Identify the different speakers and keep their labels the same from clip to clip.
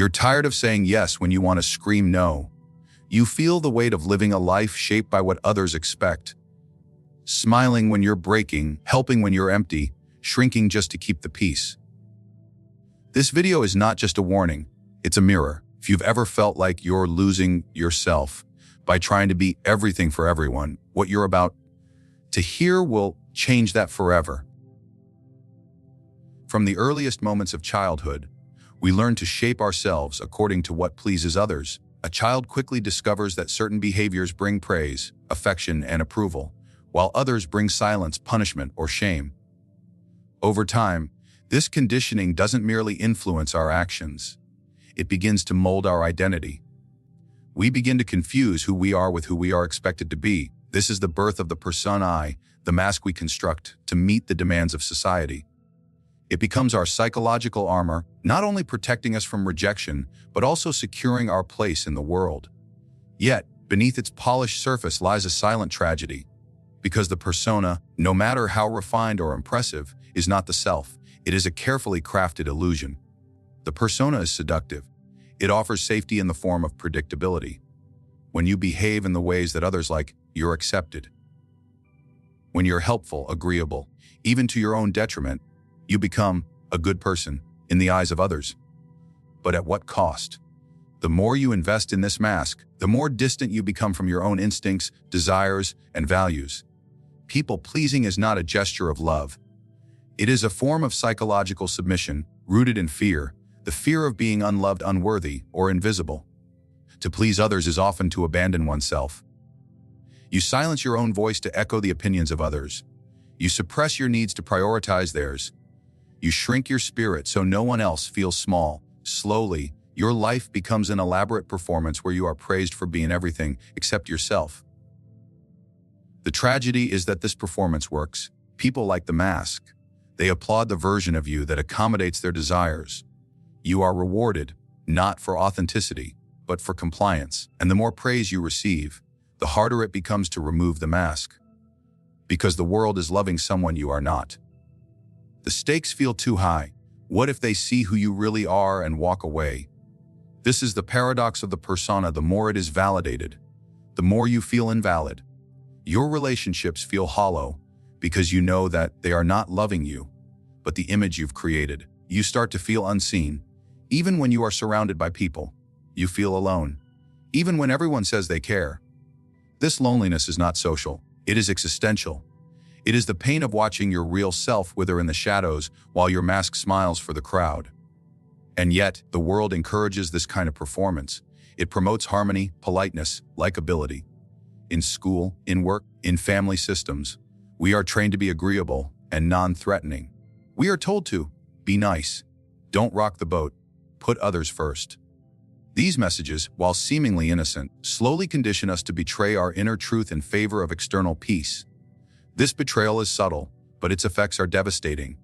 Speaker 1: You're tired of saying yes when you want to scream no. You feel the weight of living a life shaped by what others expect. Smiling when you're breaking, helping when you're empty, shrinking just to keep the peace. This video is not just a warning, it's a mirror. If you've ever felt like you're losing yourself by trying to be everything for everyone, what you're about to hear will change that forever. From the earliest moments of childhood, we learn to shape ourselves according to what pleases others. A child quickly discovers that certain behaviors bring praise, affection, and approval, while others bring silence, punishment, or shame. Over time, this conditioning doesn't merely influence our actions. It begins to mold our identity. We begin to confuse who we are with who we are expected to be. This is the birth of the persona, the mask we construct to meet the demands of society. It becomes our psychological armor, not only protecting us from rejection, but also securing our place in the world. Yet, beneath its polished surface lies a silent tragedy. Because the persona, no matter how refined or impressive, is not the self. It is a carefully crafted illusion. The persona is seductive. It offers safety in the form of predictability. When you behave in the ways that others like, you're accepted. When you're helpful, agreeable, even to your own detriment, you become a good person in the eyes of others. But at what cost? The more you invest in this mask, the more distant you become from your own instincts, desires, and values. People-pleasing is not a gesture of love. It is a form of psychological submission, rooted in fear, the fear of being unloved, unworthy, or invisible. To please others is often to abandon oneself. You silence your own voice to echo the opinions of others. You suppress your needs to prioritize theirs. You shrink your spirit so no one else feels small. Slowly, your life becomes an elaborate performance where you are praised for being everything except yourself. The tragedy is that this performance works. People like the mask. They applaud the version of you that accommodates their desires. You are rewarded, not for authenticity, but for compliance. And the more praise you receive, the harder it becomes to remove the mask. Because the world is loving someone you are not. The stakes feel too high. What if they see who you really are and walk away? This is the paradox of the persona. The more it is validated, the more you feel invalid. Your relationships feel hollow because you know that they are not loving you, but the image you've created. You start to feel unseen. Even when you are surrounded by people, you feel alone. Even when everyone says they care. This loneliness is not social. It is existential. It is the pain of watching your real self wither in the shadows while your mask smiles for the crowd. And yet, the world encourages this kind of performance. It promotes harmony, politeness, likability. In school, in work, in family systems, we are trained to be agreeable and non-threatening. We are told to be nice, don't rock the boat, put others first. These messages, while seemingly innocent, slowly condition us to betray our inner truth in favor of external peace. This betrayal is subtle, but its effects are devastating.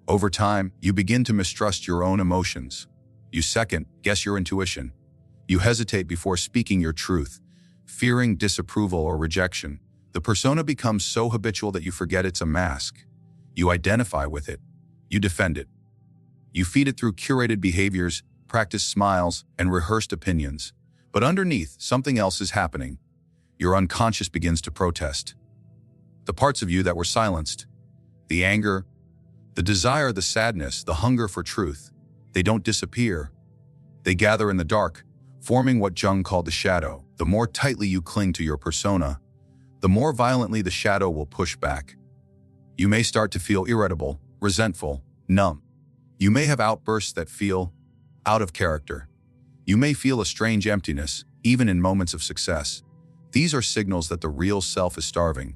Speaker 1: Over time, you begin to mistrust your own emotions. You second-guess your intuition. You hesitate before speaking your truth, fearing disapproval or rejection. The persona becomes so habitual that you forget it's a mask. You identify with it. You defend it. You feed it through curated behaviors, practiced smiles, and rehearsed opinions. But underneath, something else is happening. Your unconscious begins to protest. The parts of you that were silenced, the anger, the desire, the sadness, the hunger for truth, they don't disappear. They gather in the dark, forming what Jung called the shadow. The more tightly you cling to your persona, the more violently the shadow will push back. You may start to feel irritable, resentful, numb. You may have outbursts that feel out of character. You may feel a strange emptiness, even in moments of success. These are signals that the real self is starving.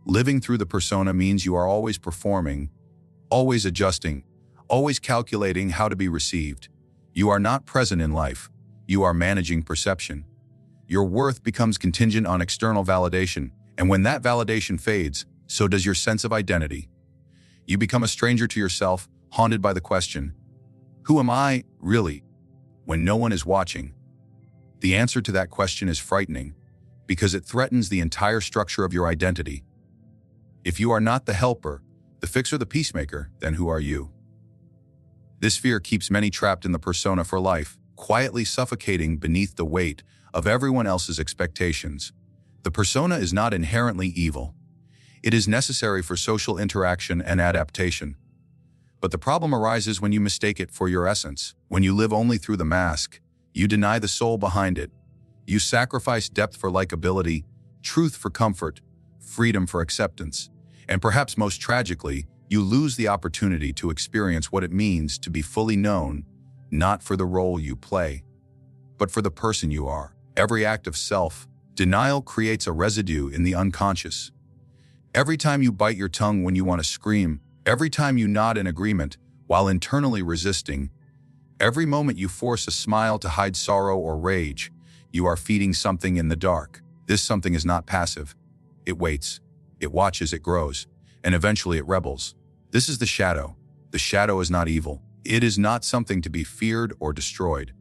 Speaker 1: Living through the persona means you are always performing, always adjusting, always calculating how to be received. You are not present in life. You are managing perception. Your worth becomes contingent on external validation, and when that validation fades, so does your sense of identity. You become a stranger to yourself, haunted by the question, who am I, really, when no one is watching? The answer to that question is frightening, because it threatens the entire structure of your identity. If you are not the helper, the fixer, the peacemaker, then who are you? This fear keeps many trapped in the persona for life, quietly suffocating beneath the weight of everyone else's expectations. The persona is not inherently evil. It is necessary for social interaction and adaptation. But the problem arises when you mistake it for your essence. When you live only through the mask, you deny the soul behind it. You sacrifice depth for likability, truth for comfort, freedom for acceptance, and perhaps most tragically, you lose the opportunity to experience what it means to be fully known, not for the role you play, but for the person you are. Every act of self-denial creates a residue in the unconscious. Every time you bite your tongue when you want to scream, every time you nod in agreement while internally resisting, every moment you force a smile to hide sorrow or rage, you are feeding something in the dark. This something is not passive. It waits, it watches, it grows, and eventually it rebels. This is the shadow. The shadow is not evil. It is not something to be feared or destroyed.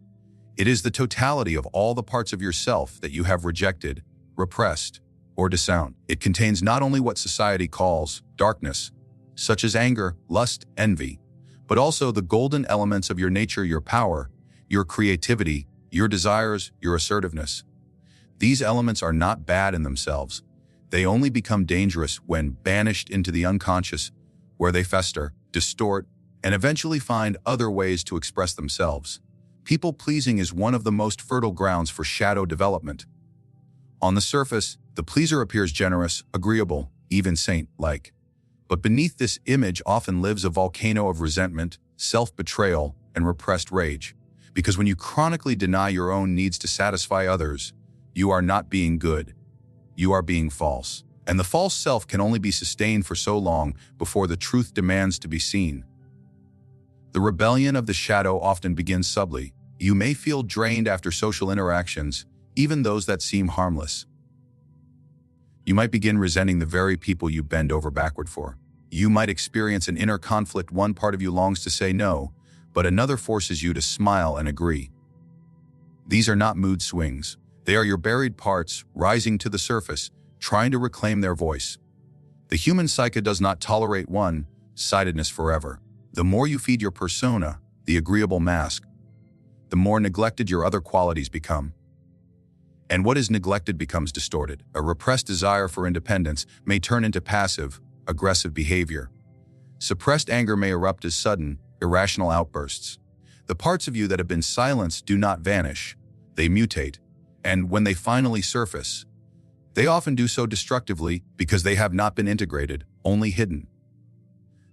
Speaker 1: It is the totality of all the parts of yourself that you have rejected, repressed, or disowned. It contains not only what society calls darkness, such as anger, lust, envy, but also the golden elements of your nature, your power, your creativity, your desires, your assertiveness. These elements are not bad in themselves. They only become dangerous when banished into the unconscious, where they fester, distort, and eventually find other ways to express themselves. People-pleasing is one of the most fertile grounds for shadow development. On the surface, the pleaser appears generous, agreeable, even saint-like. But beneath this image often lives a volcano of resentment, self-betrayal, and repressed rage. Because when you chronically deny your own needs to satisfy others, you are not being good. You are being false. And the false self can only be sustained for so long before the truth demands to be seen. The rebellion of the shadow often begins subtly. You may feel drained after social interactions, even those that seem harmless. You might begin resenting the very people you bend over backward for. You might experience an inner conflict. One part of you longs to say no, but another forces you to smile and agree. These are not mood swings. They are your buried parts rising to the surface, trying to reclaim their voice. The human psyche does not tolerate one-sidedness forever. The more you feed your persona, the agreeable mask, the more neglected your other qualities become. And what is neglected becomes distorted. A repressed desire for independence may turn into passive, aggressive behavior. Suppressed anger may erupt as sudden, irrational outbursts. The parts of you that have been silenced do not vanish. They mutate, and when they finally surface, they often do so destructively because they have not been integrated, only hidden.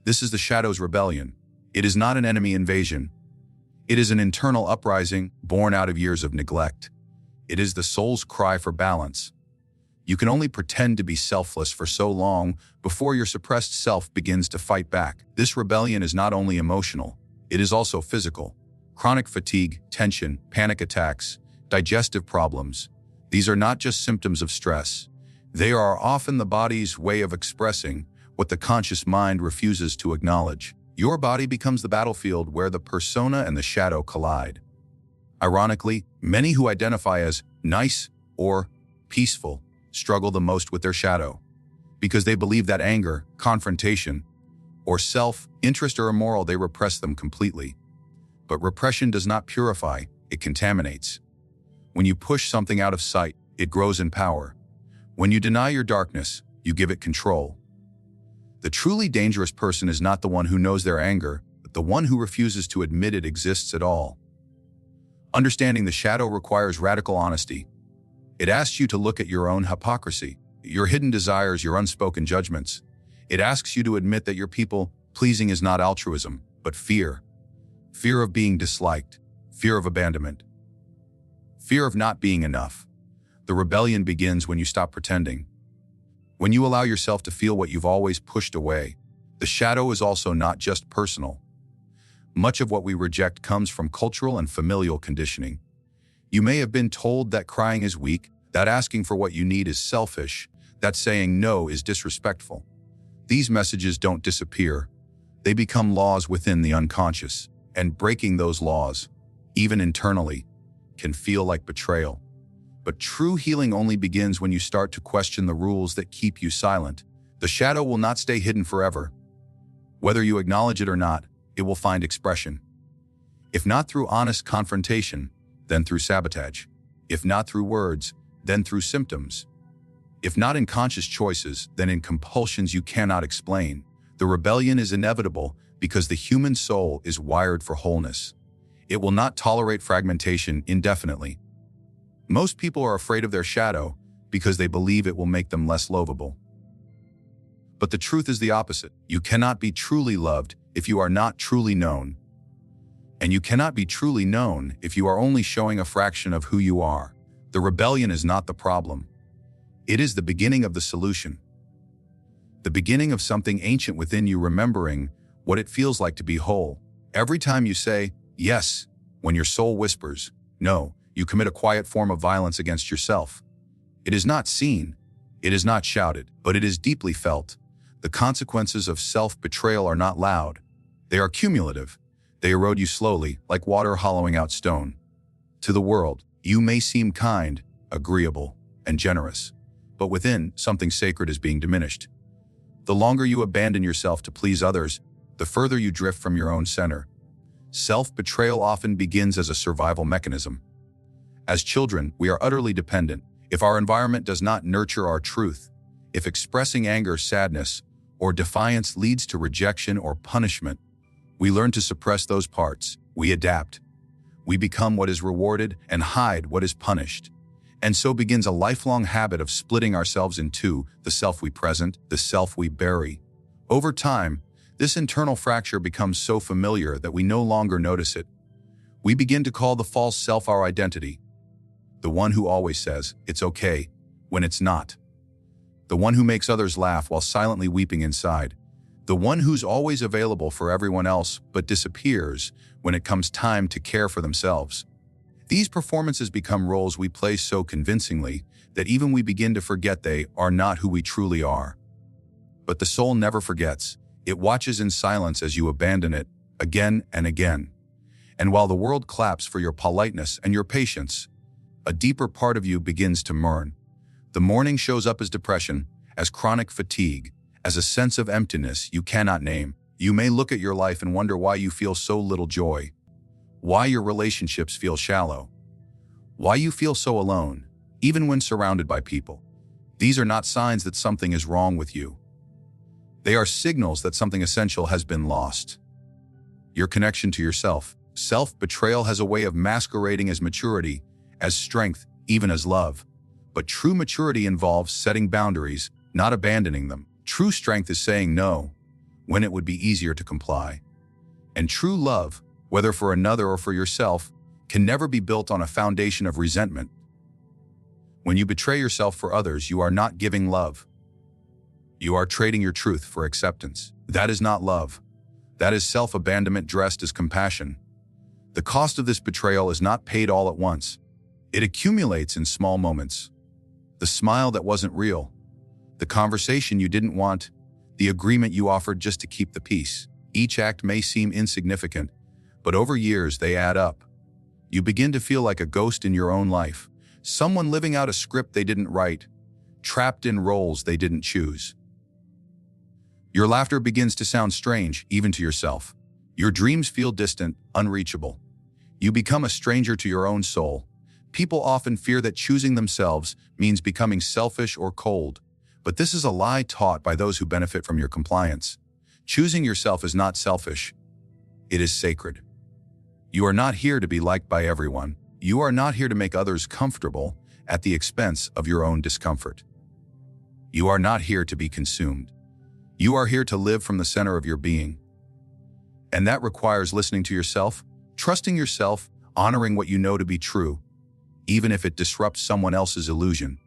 Speaker 1: This is the shadow's rebellion. It is not an enemy invasion. It is an internal uprising born out of years of neglect. It is the soul's cry for balance. You can only pretend to be selfless for so long before your suppressed self begins to fight back. This rebellion is not only emotional, it is also physical. Chronic fatigue, tension, panic attacks, digestive problems. These are not just symptoms of stress. They are often the body's way of expressing what the conscious mind refuses to acknowledge. Your body becomes the battlefield where the persona and the shadow collide. Ironically, many who identify as nice or peaceful struggle the most with their shadow because they believe that anger, confrontation, or self-interest are immoral. They repress them completely. But repression does not purify, it contaminates. When you push something out of sight, it grows in power. When you deny your darkness, you give it control. The truly dangerous person is not the one who knows their anger, but the one who refuses to admit it exists at all. Understanding the shadow requires radical honesty. It asks you to look at your own hypocrisy, your hidden desires, your unspoken judgments. It asks you to admit that your people-pleasing is not altruism, but fear. Fear of being disliked, fear of abandonment, fear of not being enough. The rebellion begins when you stop pretending. When you allow yourself to feel what you've always pushed away. The shadow is also not just personal. Much of what we reject comes from cultural and familial conditioning. You may have been told that crying is weak, that asking for what you need is selfish, that saying no is disrespectful. These messages don't disappear. They become laws within the unconscious, and breaking those laws, even internally, can feel like betrayal. But true healing only begins when you start to question the rules that keep you silent. The shadow will not stay hidden forever. Whether you acknowledge it or not, it will find expression. If not through honest confrontation, then through sabotage. If not through words, then through symptoms. If not in conscious choices, then in compulsions you cannot explain. The rebellion is inevitable because the human soul is wired for wholeness. It will not tolerate fragmentation indefinitely. Most people are afraid of their shadow because they believe it will make them less lovable. But the truth is the opposite. You cannot be truly loved if you are not truly known. And you cannot be truly known if you are only showing a fraction of who you are. The rebellion is not the problem. It is the beginning of the solution. The beginning of something ancient within you remembering what it feels like to be whole. Every time you say, yes, when your soul whispers, no, you commit a quiet form of violence against yourself. It is not seen, it is not shouted, but it is deeply felt. The consequences of self-betrayal are not loud. They are cumulative. They erode you slowly, like water hollowing out stone. To the world, you may seem kind, agreeable, and generous, but within, something sacred is being diminished. The longer you abandon yourself to please others, the further you drift from your own center. Self-betrayal often begins as a survival mechanism. As children, we are utterly dependent. If our environment does not nurture our truth, if expressing anger, sadness, or defiance leads to rejection or punishment, we learn to suppress those parts. We adapt. We become what is rewarded and hide what is punished. And so begins a lifelong habit of splitting ourselves in two, the self we present, the self we bury. Over time, this internal fracture becomes so familiar that we no longer notice it. We begin to call the false self our identity. The one who always says, it's okay, when it's not. The one who makes others laugh while silently weeping inside. The one who's always available for everyone else but disappears when it comes time to care for themselves. These performances become roles we play so convincingly that even we begin to forget they are not who we truly are. But the soul never forgets. It watches in silence as you abandon it, again and again. And while the world claps for your politeness and your patience, a deeper part of you begins to mourn. The mourning shows up as depression, as chronic fatigue, as a sense of emptiness you cannot name. You may look at your life and wonder why you feel so little joy, why your relationships feel shallow, why you feel so alone, even when surrounded by people. These are not signs that something is wrong with you. They are signals that something essential has been lost. Your connection to yourself. Self-betrayal has a way of masquerading as maturity, as strength, even as love. But true maturity involves setting boundaries, not abandoning them. True strength is saying no when it would be easier to comply. And true love, whether for another or for yourself, can never be built on a foundation of resentment. When you betray yourself for others, you are not giving love. You are trading your truth for acceptance. That is not love. That is self-abandonment dressed as compassion. The cost of this betrayal is not paid all at once. It accumulates in small moments. The smile that wasn't real, the conversation you didn't want, the agreement you offered just to keep the peace. Each act may seem insignificant, but over years they add up. You begin to feel like a ghost in your own life, someone living out a script they didn't write, trapped in roles they didn't choose. Your laughter begins to sound strange, even to yourself. Your dreams feel distant, unreachable. You become a stranger to your own soul. People often fear that choosing themselves means becoming selfish or cold, but this is a lie taught by those who benefit from your compliance. Choosing yourself is not selfish. It is sacred. You are not here to be liked by everyone. You are not here to make others comfortable at the expense of your own discomfort. You are not here to be consumed. You are here to live from the center of your being. And that requires listening to yourself, trusting yourself, honoring what you know to be true, even if it disrupts someone else's illusion.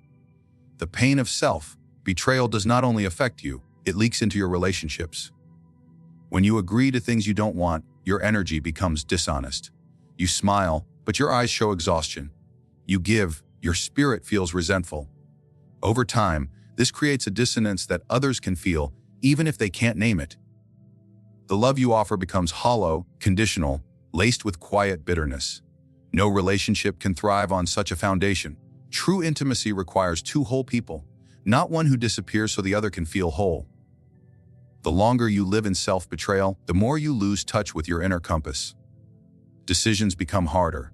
Speaker 1: The pain of self-betrayal does not only affect you, it leaks into your relationships. When you agree to things you don't want, your energy becomes dishonest. You smile, but your eyes show exhaustion. You give, your spirit feels resentful. Over time, this creates a dissonance that others can feel, even if they can't name it. The love you offer becomes hollow, conditional, laced with quiet bitterness. No relationship can thrive on such a foundation. True intimacy requires two whole people, not one who disappears so the other can feel whole. The longer you live in self-betrayal, the more you lose touch with your inner compass. Decisions become harder.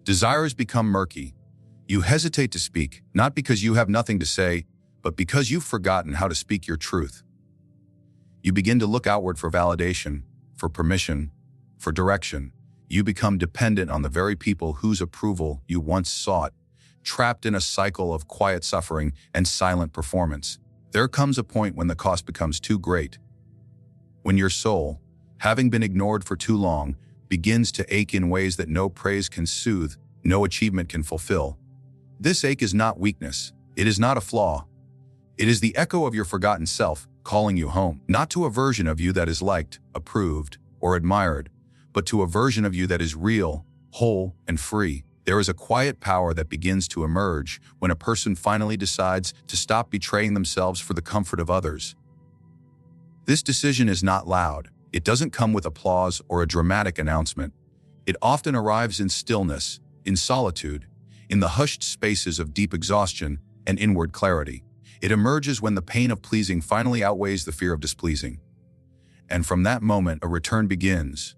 Speaker 1: Desires become murky. You hesitate to speak, not because you have nothing to say, but because you've forgotten how to speak your truth. You begin to look outward for validation, for permission, for direction. You become dependent on the very people whose approval you once sought, trapped in a cycle of quiet suffering and silent performance. There comes a point when the cost becomes too great. When your soul, having been ignored for too long, begins to ache in ways that no praise can soothe, no achievement can fulfill. This ache is not weakness. It is not a flaw. It is the echo of your forgotten self calling you home, not to a version of you that is liked, approved, or admired, but to a version of you that is real, whole, and free. There is a quiet power that begins to emerge when a person finally decides to stop betraying themselves for the comfort of others. This decision is not loud. It doesn't come with applause or a dramatic announcement. It often arrives in stillness, in solitude, in the hushed spaces of deep exhaustion and inward clarity. It emerges when the pain of pleasing finally outweighs the fear of displeasing. And from that moment, a return begins.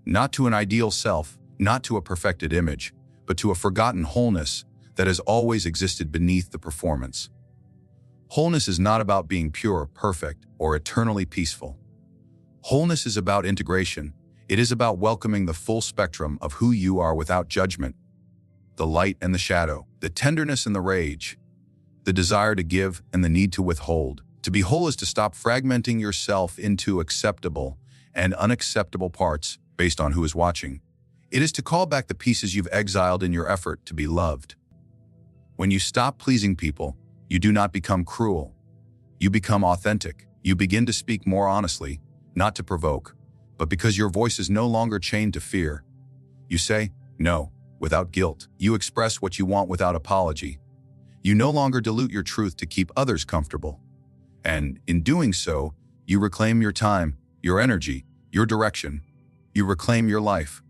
Speaker 1: Not to an ideal self, not to a perfected image, but to a forgotten wholeness that has always existed beneath the performance. Wholeness is not about being pure, perfect, or eternally peaceful. Wholeness is about integration. It is about welcoming the full spectrum of who you are without judgment. The light and the shadow, the tenderness and the rage, the desire to give and the need to withhold. To be whole is to stop fragmenting yourself into acceptable and unacceptable parts based on who is watching. It is to call back the pieces you've exiled in your effort to be loved. When you stop pleasing people, you do not become cruel. You become authentic. You begin to speak more honestly, not to provoke, but because your voice is no longer chained to fear. You say no without guilt. You express what you want without apology. You no longer dilute your truth to keep others comfortable. And in doing so, you reclaim your time, your energy, your direction. You reclaim your life.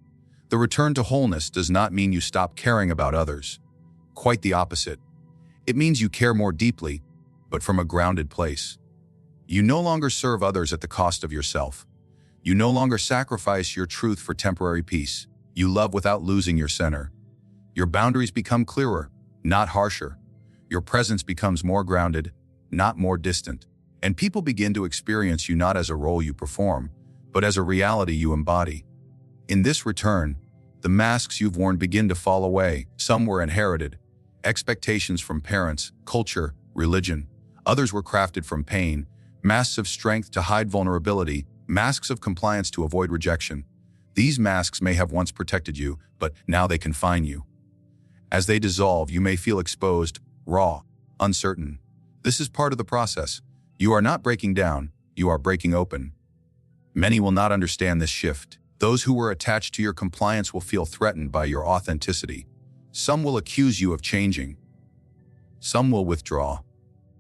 Speaker 1: The return to wholeness does not mean you stop caring about others. Quite the opposite. It means you care more deeply, but from a grounded place. You no longer serve others at the cost of yourself. You no longer sacrifice your truth for temporary peace. You love without losing your center. Your boundaries become clearer, not harsher. Your presence becomes more grounded, not more distant. And people begin to experience you not as a role you perform, but as a reality you embody. In this return, the masks you've worn begin to fall away. Some were inherited. Expectations from parents, culture, religion. Others were crafted from pain. Masks of strength to hide vulnerability. Masks of compliance to avoid rejection. These masks may have once protected you, but now they confine you. As they dissolve, you may feel exposed, raw, uncertain. This is part of the process. You are not breaking down, you are breaking open. Many will not understand this shift. Those who were attached to your compliance will feel threatened by your authenticity. Some will accuse you of changing. Some will withdraw.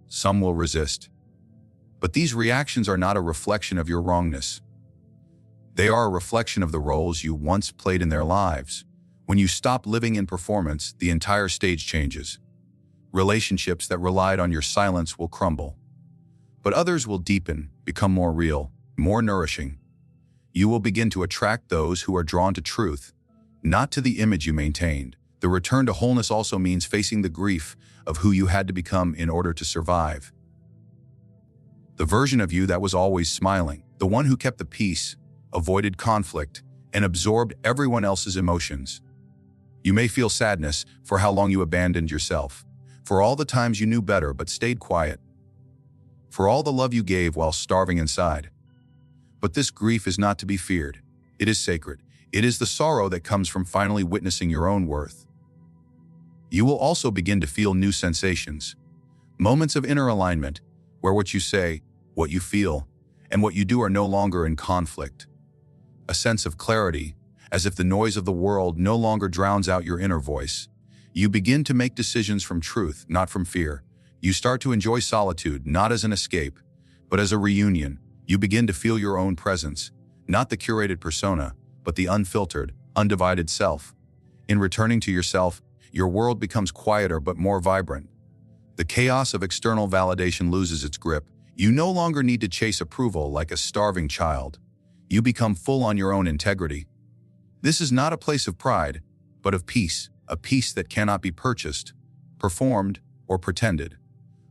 Speaker 1: Some will resist. But these reactions are not a reflection of your wrongness. They are a reflection of the roles you once played in their lives. When you stop living in performance, the entire stage changes. Relationships that relied on your silence will crumble. But others will deepen, become more real, more nourishing. You will begin to attract those who are drawn to truth, not to the image you maintained. The return to wholeness also means facing the grief of who you had to become in order to survive. The version of you that was always smiling, the one who kept the peace, avoided conflict, and absorbed everyone else's emotions. You may feel sadness for how long you abandoned yourself, for all the times you knew better but stayed quiet, for all the love you gave while starving inside. But this grief is not to be feared. It is sacred. It is the sorrow that comes from finally witnessing your own worth. You will also begin to feel new sensations, moments of inner alignment, where what you say, what you feel, and what you do are no longer in conflict. A sense of clarity, as if the noise of the world no longer drowns out your inner voice. You begin to make decisions from truth, not from fear. You start to enjoy solitude, not as an escape, but as a reunion. You begin to feel your own presence, not the curated persona, but the unfiltered, undivided self. In returning to yourself, your world becomes quieter but more vibrant. The chaos of external validation loses its grip. You no longer need to chase approval like a starving child. You become full on your own integrity. This is not a place of pride, but of peace, a peace that cannot be purchased, performed, or pretended.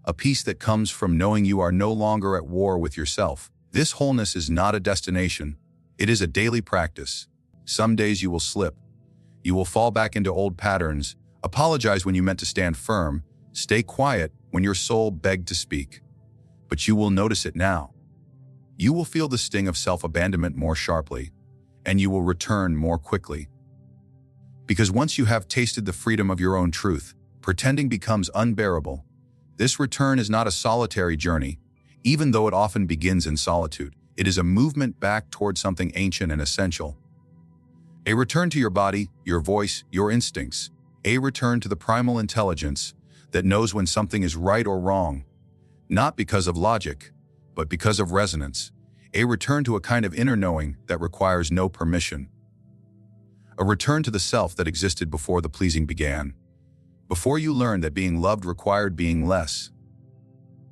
Speaker 1: A peace that comes from knowing you are no longer at war with yourself. This wholeness is not a destination, it is a daily practice. Some days you will slip. You will fall back into old patterns, apologize when you meant to stand firm, stay quiet when your soul begged to speak. But you will notice it now. You will feel the sting of self-abandonment more sharply, and you will return more quickly. Because once you have tasted the freedom of your own truth, pretending becomes unbearable. This return is not a solitary journey, even though it often begins in solitude. It is a movement back toward something ancient and essential. A return to your body, your voice, your instincts. A return to the primal intelligence that knows when something is right or wrong, not because of logic, but because of resonance. A return to a kind of inner knowing that requires no permission. A return to the self that existed before the pleasing began. Before you learned that being loved required being less.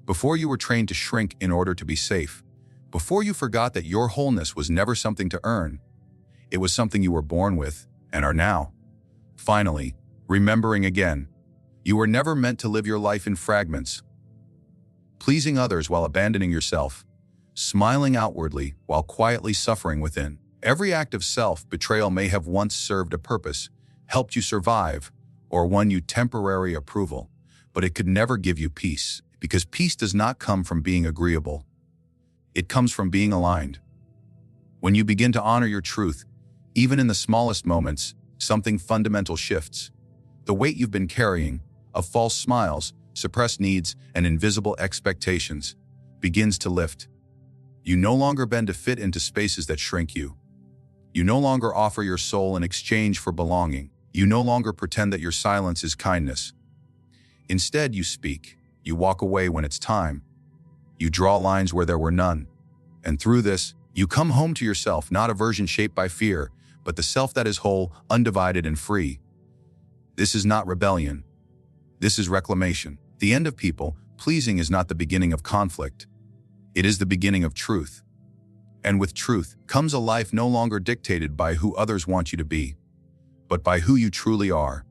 Speaker 1: Before you were trained to shrink in order to be safe. Before you forgot that your wholeness was never something to earn. It was something you were born with and are now. Finally, remembering again, you were never meant to live your life in fragments. Pleasing others while abandoning yourself. Smiling outwardly while quietly suffering within. Every act of self-betrayal may have once served a purpose, helped you survive, or won you temporary approval, but it could never give you peace, because peace does not come from being agreeable. It comes from being aligned. When you begin to honor your truth, even in the smallest moments, something fundamental shifts. The weight you've been carrying, of false smiles, suppressed needs, and invisible expectations, begins to lift. You no longer bend to fit into spaces that shrink you. You no longer offer your soul in exchange for belonging. You no longer pretend that your silence is kindness. Instead, you speak. You walk away when it's time. You draw lines where there were none. And through this, you come home to yourself, not a version shaped by fear, but the self that is whole, undivided, and free. This is not rebellion. This is reclamation. The end of people pleasing is not the beginning of conflict. It is the beginning of truth. And with truth comes a life no longer dictated by who others want you to be, but by who you truly are.